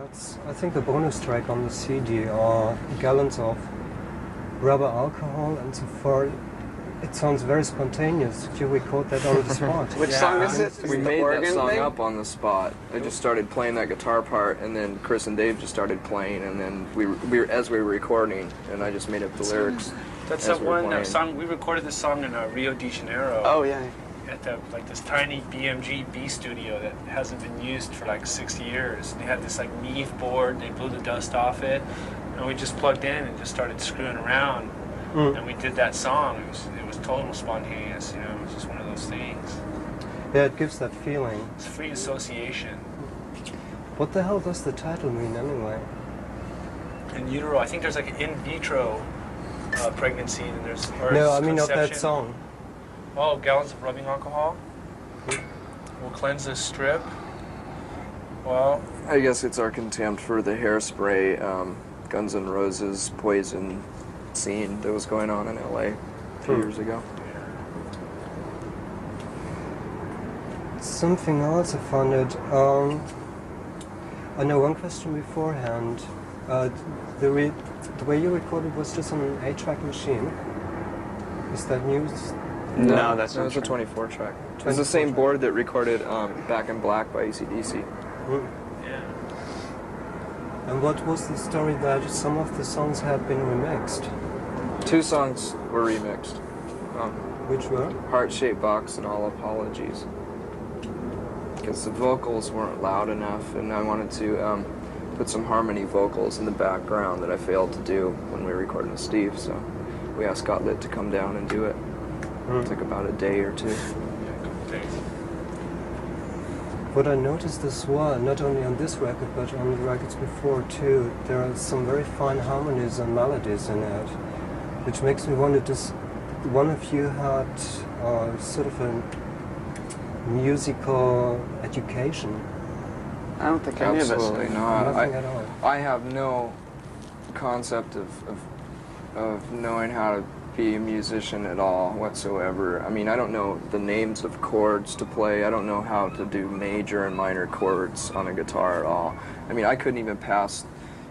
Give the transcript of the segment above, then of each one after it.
That's, I think, the bonus track on the CD are gallons of rubber alcohol, and so far it sounds very spontaneous. Did you record that on the spot? Which song is it? We made that song up on the spot. I just started playing that guitar part, and then Chris and Dave just started playing, and then we were as we were recording, and I just made up the lyrics. That's that one song. We recorded this song in Rio de Janeiro. Oh yeah. At this tiny BMG B studio that hasn't been used for like 6 years. They had this like Neve board. They blew the dust off it, and we just plugged in and just started screwing around. And we did that song. It was total spontaneous. You know, it was just one of those things. Yeah, it gives that feeling. It's free association. What the hell does the title mean anyway? In utero, I think there's like an in vitro pregnancy, and there's no, I mean of that song. Oh, gallons of rubbing alcohol. We'll cleanse this strip. Well, I guess it's our contempt for the hairspray, Guns N' Roses Poison scene that was going on in LA a few years ago. Something else I found it. I know one question beforehand. The way you recorded was just on an 8-track machine. Is that news? No, that's a 24 track. It's the same board that recorded Back in Black by AC/DC. Yeah. And what was the story that some of the songs had been remixed? 2 songs were remixed. Which were? Heart-Shaped Box and All Apologies. Because the vocals weren't loud enough, and I wanted to put some harmony vocals in the background that I failed to do when we were recording with Steve, so we asked Scott Litt to come down and do it. It took about a day or 2. What I noticed as well, not only on this record, but on the records before too, there are some very fine harmonies and melodies in it, which makes me wonder, does one of you had sort of a musical education? I don't think any of us. Absolutely not. Nothing at all. I have no concept of knowing how to be a musician at all whatsoever. I mean, I don't know the names of chords to play. I don't know how to do major and minor chords on a guitar at all. I mean, I couldn't even pass,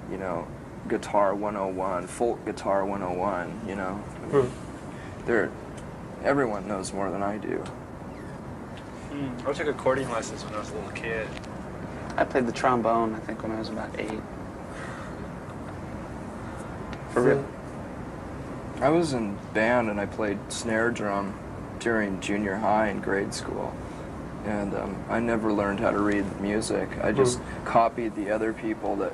you know, guitar 101, folk guitar 101, you know. I mean, everyone knows more than I do. I took accordion lessons when I was a little kid. I played the trombone, I think, when I was about 8. For real. I was in band and I played snare drum during junior high and grade school. And I never learned how to read music. I just copied the other people that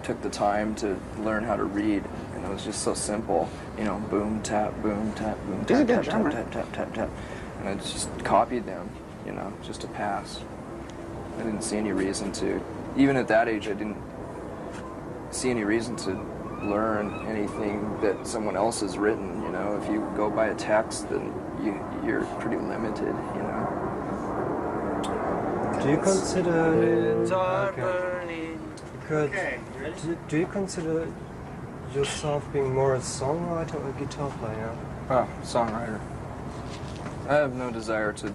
took the time to learn how to read. And it was just so simple. You know, boom, tap, boom, tap, boom, tap, tap, tap, tap, tap, tap, tap. And I just copied them, you know, just to pass. I didn't see any reason to. Even at that age, I didn't see any reason to learn anything that someone else has written, you know. If you go by a text, then you're pretty limited, you know. Do you consider... Okay. Do you consider yourself being more a songwriter or a guitar player? Oh, songwriter. I have no desire to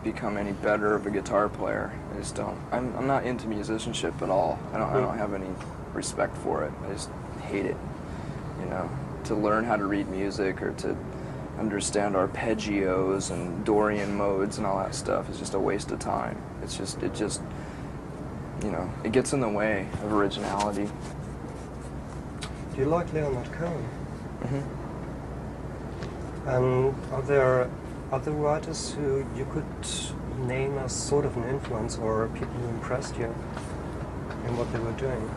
become any better of a guitar player. I just don't. I'm not into musicianship at all. I don't have any respect for it. I just hate it. You know, to learn how to read music or to understand arpeggios and Dorian modes and all that stuff is just a waste of time. It just you know, it gets in the way of originality. Do you like Leonard Cohen? And are there other writers who you could name as sort of an influence, or people who impressed you in what they were doing?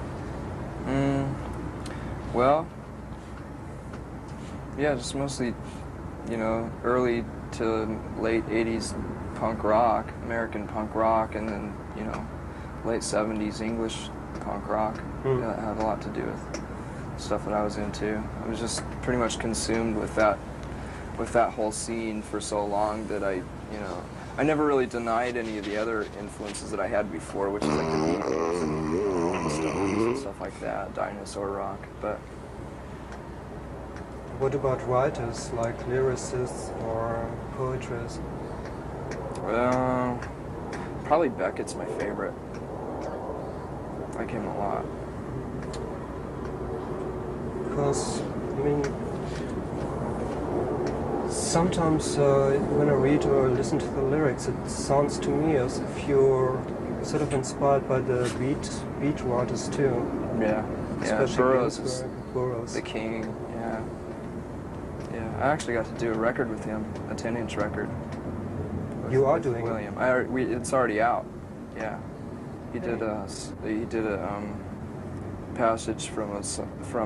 Well, yeah, just mostly, you know, early to late 80s punk rock, American punk rock, and then, you know, late 70s English punk rock. Yeah, that had a lot to do with stuff that I was into. I was just pretty much consumed with that whole scene for so long that I never really denied any of the other influences that I had before, which is like the Beatles and Stones and stuff like that, dinosaur rock. But what about writers like lyricists or poetries? Probably Beckett's my favorite. I like him a lot. Because, I mean, sometimes when I read or listen to the lyrics, it sounds to me as if you're sort of inspired by the beat writers too. Yeah. Especially Burroughs is Burroughs. the king. Yeah. Yeah. I actually got to do a record with him, a 10-inch record. You are with doing William. It's already out. Yeah. He did a passage from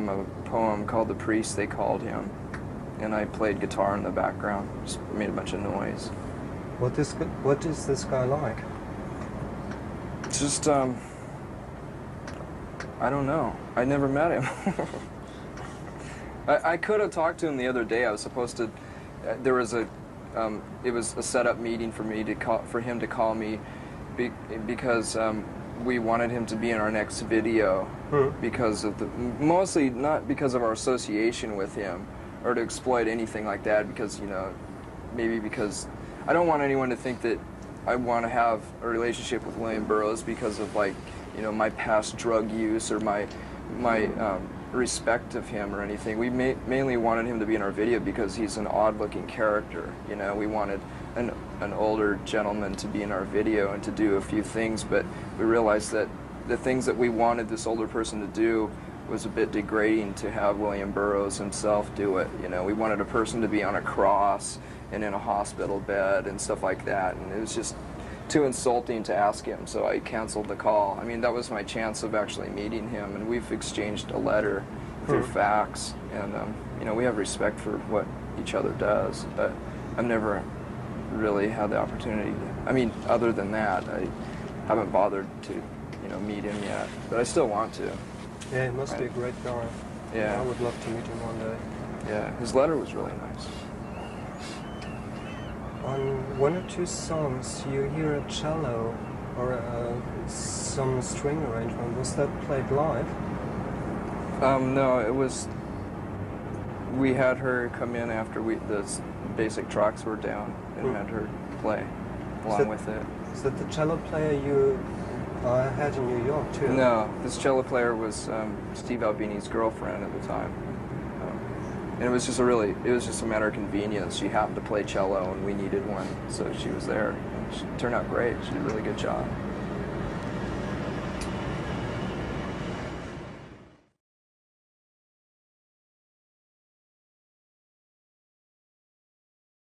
a poem called "The Priest They Called Him," and I played guitar in the background. Just made a bunch of noise. What is this guy like? Just I don't know. I never met him. I could have talked to him the other day. I was supposed to. There was it was a set-up meeting for him to call me because we wanted him to be in our next video because of mostly not because of our association with him or to exploit anything like that, because maybe because I don't want anyone to think that I want to have a relationship with William Burroughs because of my past drug use or my respect of him or anything. We mainly wanted him to be in our video because he's an odd-looking character. We wanted an older gentleman to be in our video and to do a few things, but we realized that the things that we wanted this older person to do was a bit degrading to have William Burroughs himself do it. We wanted a person to be on a cross and in a hospital bed and stuff like that, and it was just too insulting to ask him, so I canceled the call. I mean, that was my chance of actually meeting him, and we've exchanged a letter through fax, and we have respect for what each other does, but I've never really had the opportunity to, I mean, other than that, I haven't bothered to, meet him yet, but I still want to. Yeah, he must be a great guy. Yeah. I would love to meet him one day. Yeah, his letter was really nice. On one or two songs, you hear a cello or some string arrangement. Was that played live? No, it was. We had her come in after the basic tracks were down and had her play along with it. Is that the cello player you had in New York too? No, this cello player was Steve Albini's girlfriend at the time. And it was just a matter of convenience. She happened to play cello and we needed one, so she was there. She turned out great. She did a really good job.